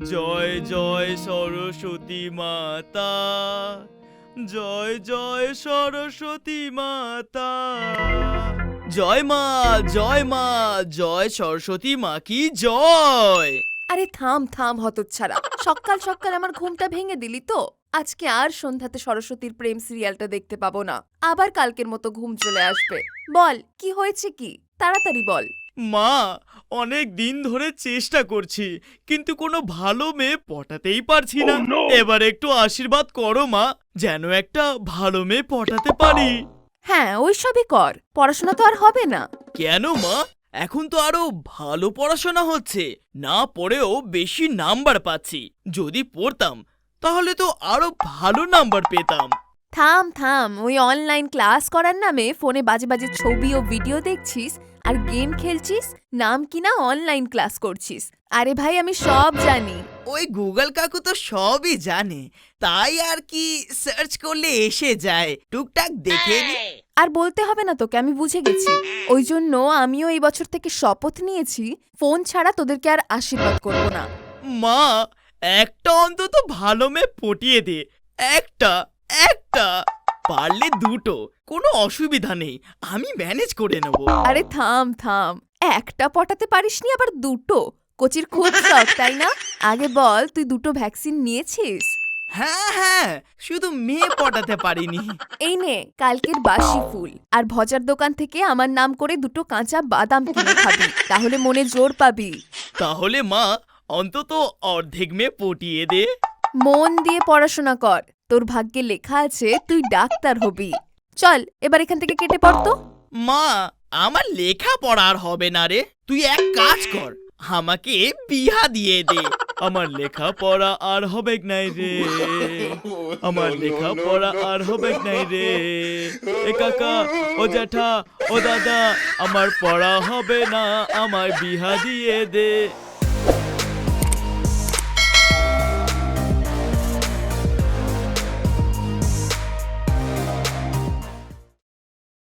জয় জয় সরস্বতী মাতা, জয় জয় সরস্বতী মাতা। জয় মা, জয় মা, জয় সরস্বতী মা কি জয়। আরে থাম থাম হতচ্ছাড়া, সকাল সকাল আমার ঘুমটা ভেঙে দিলি তো। আজকে আর সন্ধ্যাতে সরস্বতীর প্রেম সিরিয়ালটা দেখতে পাবো না, আবার কালকের মতো ঘুম চলে আসবে। বল কি হয়েছে, কি তাড়াতাড়ি বল। মা, অনেক দিন ধরে চেষ্টা করছি কিন্তু কোনো ভালো মেয়ে পটাতেই পারছি না। এবার একটু আশীর্বাদ করো মা, যেন একটা ভালো মেয়ে পটাতে পারি। হ্যাঁ ওইসবই কর, পড়াশোনা তো আর হবে না। কেন মা, এখন তো আরো ভালো পড়াশোনা হচ্ছে, না পড়েও বেশি নাম্বার পাচ্ছি। যদি পড়তাম তাহলে তো আরো ভালো নাম্বার পেতাম। থাম থাম, ওই অনলাইন ক্লাস করার নামে ফোনে বাজে বাজে ছবি ও ভিডিও দেখছিস আর গেম খেলছিস, নাম কিনা অনলাইন ক্লাস করছিস। আরে ভাই আমি সব জানি। ওই গুগল কাকু তো সবই জানে, তাই আর কি সার্চ করলে এসে যায়, টুকটাক দেখে নি। আর বলতে হবে না তোকে, আমি বুঝে গেছি। ওই জন্য আমিও এই বছর থেকে শপথ নিয়েছি, ফোন ছাড়া তোদেরকে আর আশীর্বাদ করব না। মা, একটা অন্তত ভালো মেয়ে পটিয়ে দে, একটা একটা পারলে দুটো, কোনো অসুবিধা নেই, আমি ম্যানেজ করে নেব। আরে থাম থাম, একটা পটাতে পারিসনি আবার দুটো? কোচির খুব শখ তাই না? আগে বল তুই দুটো ভ্যাকসিন নিয়েছিস? হ্যাঁ হ্যাঁ, শুধু মেয়ে পটাতে পারিনি। এই নে কালকের বাসি ফুল, আর ভজার দোকান থেকে আমার নাম করে দুটো কাঁচা বাদাম কিনে খাবি, তাহলে মনে জোর পাবি। তাহলে মা, অন্তত অর্ধেক মেয়ে পটিয়ে দে। মন দিয়ে পড়াশোনা কর, তোর ভাগ্যে লেখা আছে তুই ডাক্তার হবি। চল এবার এখান থেকে কেটে পড়তো। মা, আমার লেখা পড়ার হবে না রে, তুই এক কাজ কর, আমাকে বিয়া দিয়ে দে। আমার লেখা পড়া আর হবে নাই রে, আমার লেখা পড়া আর হবে নাই রে। এ কাকা, ও জ্যাঠা, ও দাদা, আমার পড়া হবে না, আমার বিয়া দিয়ে দে।